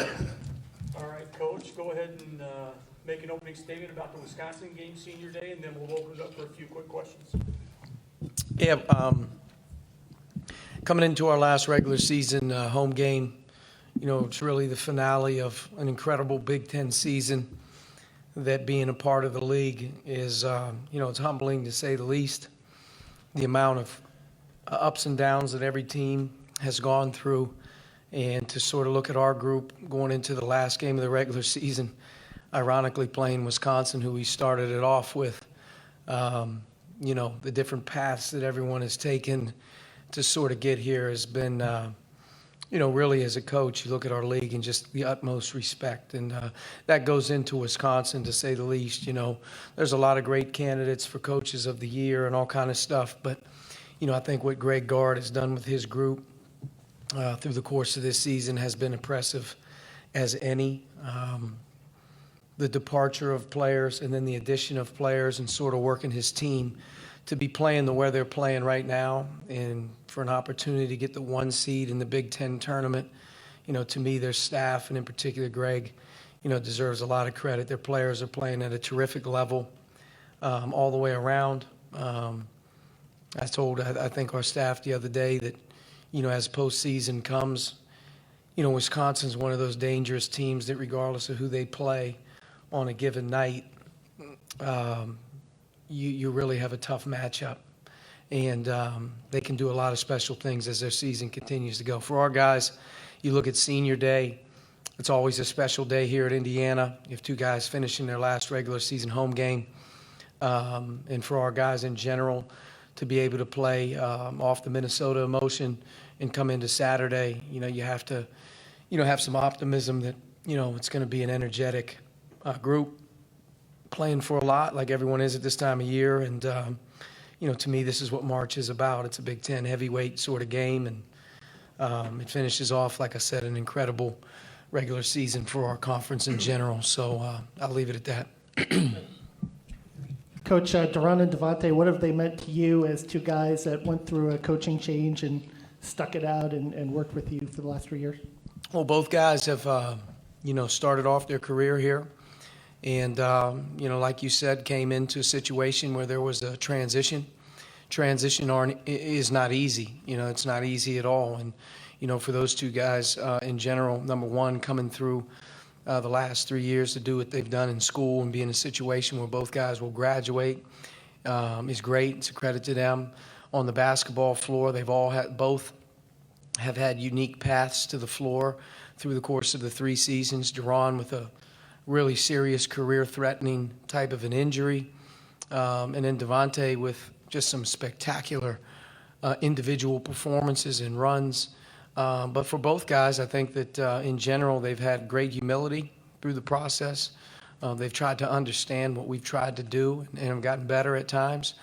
All right, Coach, go ahead and make an opening statement about the Wisconsin game senior day, and then we'll open it up for a few quick questions. Yeah, coming into our last regular season home game, it's really the finale of an incredible Big Ten season. That being a part of the league is, it's humbling to say the least. The amount of ups and downs that every team has gone through, and to sort of look at our group going into the last game of the regular season, ironically playing Wisconsin, who we started it off with, the different paths that everyone has taken to sort of get here has been, really as a coach, you look at our league and just the utmost respect. And that goes into Wisconsin, to say the least. There's a lot of great candidates for coaches of the year and all kind of stuff. But, I think what Greg Gard has done with his group through the course of this season has been impressive as any. The departure of players and then the addition of players and sort of working his team to be playing the way they're playing right now and for an opportunity to get the 1 seed in the Big Ten tournament, to me, their staff, and in particular Greg, deserves a lot of credit. Their players are playing at a terrific level all the way around. I told, I think, our staff the other day that, as postseason comes, Wisconsin's one of those dangerous teams that regardless of who they play on a given night, you really have a tough matchup. And they can do a lot of special things as their season continues to go. For our guys, you look at senior day, it's always a special day here at Indiana. You have 2 guys finishing their last regular season home game. And for our guys in general, to be able to play off the Minnesota emotion and come into Saturday, you have to, have some optimism that, it's going to be an energetic group playing for a lot, like everyone is at this time of year. And, to me, this is what March is about. It's a Big Ten heavyweight sort of game. And it finishes off, like I said, an incredible regular season for our conference in general. So I'll leave it at that. Coach, Duran and Devontae, what have they meant to you as 2 guys that went through a coaching change and stuck it out and worked with you for the last 3 years? Well, both guys have, started off their career here. And, like you said, came into a situation where there was a transition. Transition is not easy. It's not easy at all. And, for those 2 guys in general, number one, coming through the last 3 years to do what they've done in school and be in a situation where both guys will graduate is great. It's a credit to them. On the basketball floor, both have had unique paths to the floor through the course of the 3 seasons. Duran with a really serious career-threatening type of an injury, and then Devontae with just some spectacular individual performances and runs. But for both guys, I think that in general, they've had great humility through the process. They've tried to understand what we've tried to do and have gotten better at times.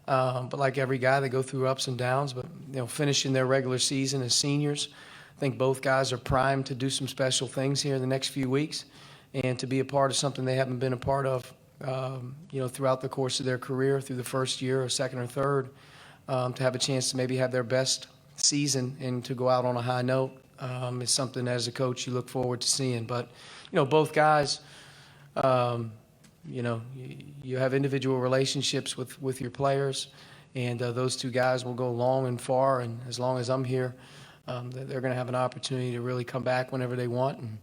But like every guy, they go through ups and downs. But, finishing their regular season as seniors, I think both guys are primed to do some special things here in the next few weeks and to be a part of something they haven't been a part of, throughout the course of their career, through the first year or second or third, to have a chance to maybe have their best season and to go out on a high note is something as a coach you look forward to seeing. But, both guys, you have individual relationships with your players, and those 2 guys will go long and far. And as long as I'm here, they're going to have an opportunity to really come back whenever they want and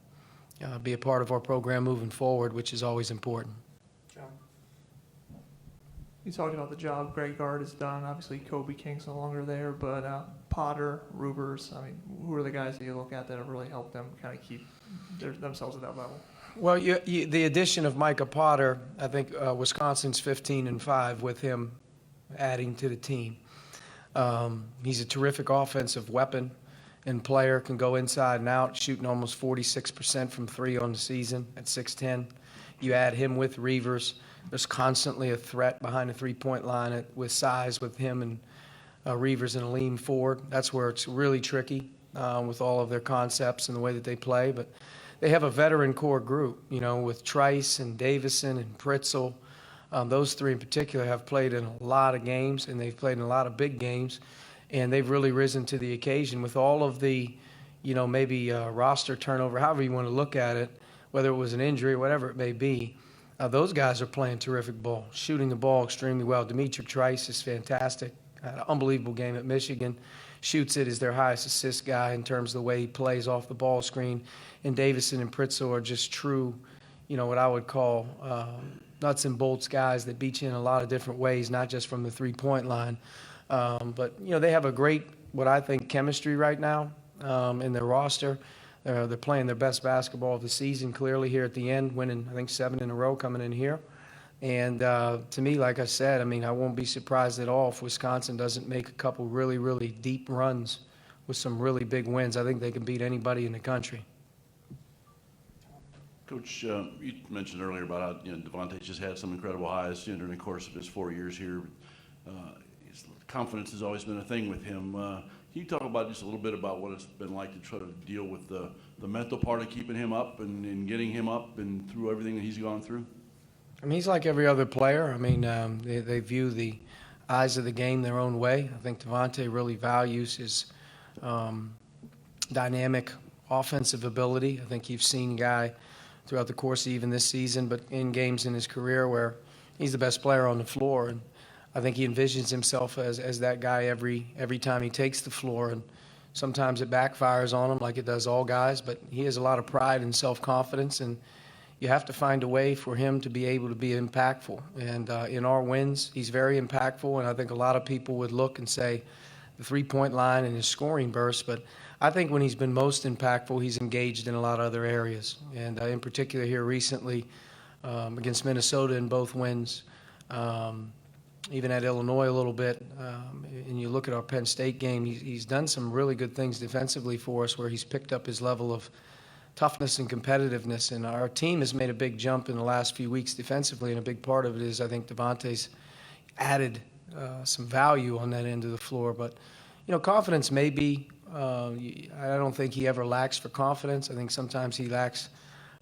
be a part of our program moving forward, which is always important. John? You talked about the job Greg Gard has done. Obviously, Kobe King's no longer there, but Potter, Rubers, who are the guys that you look at that have really helped them kind of keep themselves at that level? Well, the addition of Micah Potter, I think Wisconsin's 15-5 with him adding to the team. He's a terrific offensive weapon and player, can go inside and out, shooting almost 46% from 3 on the season at 6'10". You add him with Reavers, there's constantly a threat behind the three-point line with size with him and Reavers and Aleem Ford. That's where it's really tricky with all of their concepts and the way that they play. But they have a veteran core group, with Trice and Davison and Pritzel. Those 3 in particular have played in a lot of games, and they've played in a lot of big games. And they've really risen to the occasion with all of the, maybe roster turnover, however you want to look at it, whether it was an injury or whatever it may be, those guys are playing terrific ball, shooting the ball extremely well. Dimitri Trice is fantastic. Had an unbelievable game at Michigan. Shoots it, is their highest assist guy in terms of the way he plays off the ball screen. And Davison and Pritzel are just true, what I would call nuts and bolts guys that beat you in a lot of different ways, not just from the three-point line. But they have a great, what I think, chemistry right now in their roster. They're playing their best basketball of the season, clearly, here at the end, winning, I think, 7 in a row coming in here. And to me, like I said, I won't be surprised at all if Wisconsin doesn't make a couple really, really deep runs with some really big wins. I think they can beat anybody in the country. Coach, you mentioned earlier about how Devontae just had some incredible highs during the course of his 4 years here. His confidence has always been a thing with him. Can you talk about just a little bit about what it's been like to try to deal with the mental part of keeping him up and getting him up and through everything that he's gone through? He's like every other player. They view the eyes of the game their own way. I think Devontae really values his dynamic offensive ability. I think you've seen a guy throughout the course of even this season, but in games in his career where he's the best player on the floor. And I think he envisions himself as that guy every time he takes the floor. And sometimes it backfires on him like it does all guys, but he has a lot of pride and self-confidence, and you have to find a way for him to be able to be impactful. And in our wins, he's very impactful, and I think a lot of people would look and say the three-point line and his scoring burst, but I think when he's been most impactful, he's engaged in a lot of other areas. And in particular here recently against Minnesota in both wins, even at Illinois a little bit, and you look at our Penn State game, he's done some really good things defensively for us where he's picked up his level of toughness and competitiveness, and our team has made a big jump in the last few weeks defensively, and a big part of it is I think Devontae's added some value on that end of the floor. But, confidence may be, I don't think he ever lacks for confidence. I think sometimes he lacks,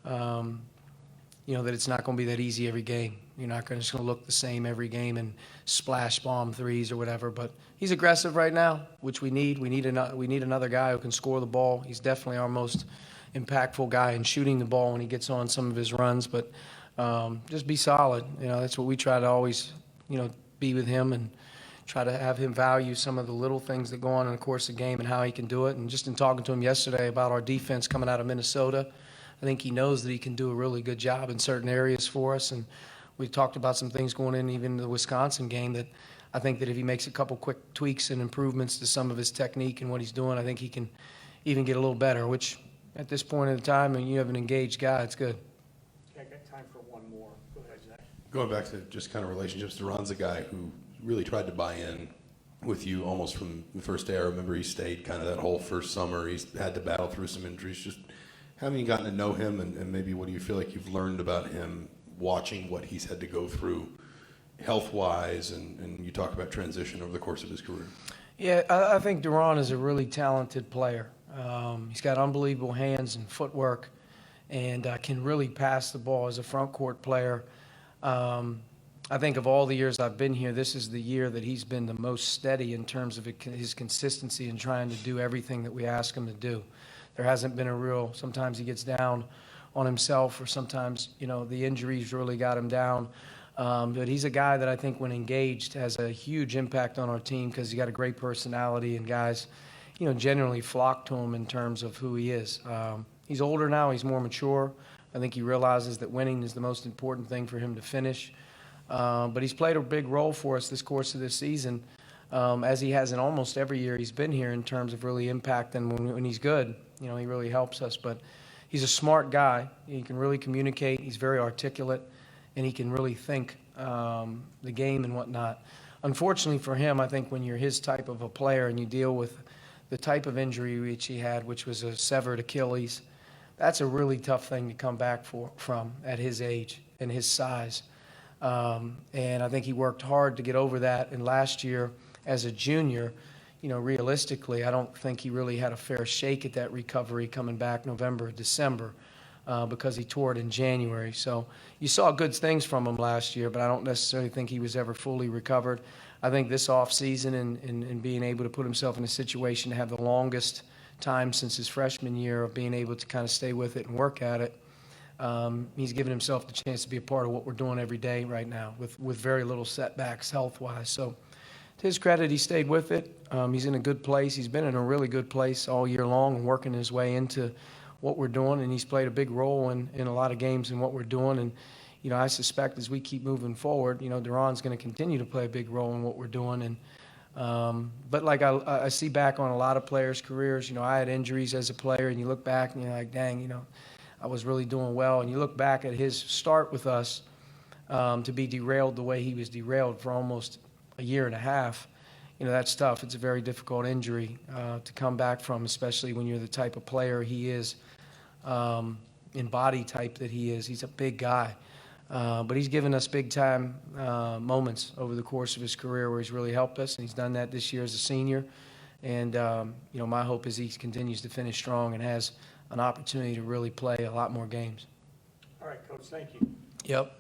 that it's not going to be that easy every game. You're not just going to look the same every game and splash bomb threes or whatever. But he's aggressive right now, which we need. We need another guy who can score the ball. He's definitely our most impactful guy in shooting the ball when he gets on some of his runs. But just be solid. That's what we try to always, be with him and try to have him value some of the little things that go on in the course of the game and how he can do it. And just in talking to him yesterday about our defense coming out of Minnesota, I think he knows that he can do a really good job in certain areas for us. And we talked about some things going in even the Wisconsin game that I think that if he makes a couple quick tweaks and improvements to some of his technique and what he's doing, I think he can even get a little better, which at this point in the time, when you have an engaged guy, it's good. I got time for one more. Go ahead, Zach. Going back to just kind of relationships, Duran's a guy who really tried to buy in with you almost from the first day. I remember he stayed kind of that whole first summer. He's had to battle through some injuries. Just having you gotten to know him, and maybe what do you feel like you've learned about him watching what he's had to go through health-wise, and you talk about transition over the course of his career? Yeah, I think Duran is a really talented player. He's got unbelievable hands and footwork and can really pass the ball as a front court player. I think of all the years I've been here, this is the year that he's been the most steady in terms of his consistency in trying to do everything that we ask him to do. There hasn't been a real, sometimes he gets down on himself, or sometimes, the injuries really got him down. But he's a guy that I think when engaged has a huge impact on our team because he's got a great personality, and guys, generally flock to him in terms of who he is. He's older now. He's more mature. I think he realizes that winning is the most important thing for him to finish. But he's played a big role for us this course of this season, as he has in almost every year he's been here in terms of really impacting when he's good. He really helps us. But he's a smart guy. He can really communicate. He's very articulate, and he can really think the game and whatnot. Unfortunately for him, I think when you're his type of a player and you deal with the type of injury which he had, which was a severed Achilles, that's a really tough thing to come back from at his age and his size. And I think he worked hard to get over that. And last year, as a junior, realistically, I don't think he really had a fair shake at that recovery coming back November, December, because he tore it in January. So you saw good things from him last year, but I don't necessarily think he was ever fully recovered. I think this offseason and being able to put himself in a situation to have the longest time since his freshman year of being able to kind of stay with it and work at it. He's given himself the chance to be a part of what we're doing every day right now with very little setbacks health-wise. So to his credit, he stayed with it. He's in a good place. He's been in a really good place all year long and working his way into what we're doing, and he's played a big role in a lot of games in what we're doing. And, you know, I suspect as we keep moving forward, you know, Duran's going to continue to play a big role in what we're doing. And but like I see back on a lot of players' careers, you know, I had injuries as a player, and you look back and you're like, dang, you know, I was really doing well. And you look back at his start with us to be derailed the way he was derailed for almost a year and a half. You know, that's tough. It's a very difficult injury to come back from, especially when you're the type of player he is, in body type that he is. He's a big guy. But he's given us big-time moments over the course of his career where he's really helped us, and he's done that this year as a senior. And, you know, my hope is he continues to finish strong and has an opportunity to really play a lot more games. All right, Coach, thank you. Yep.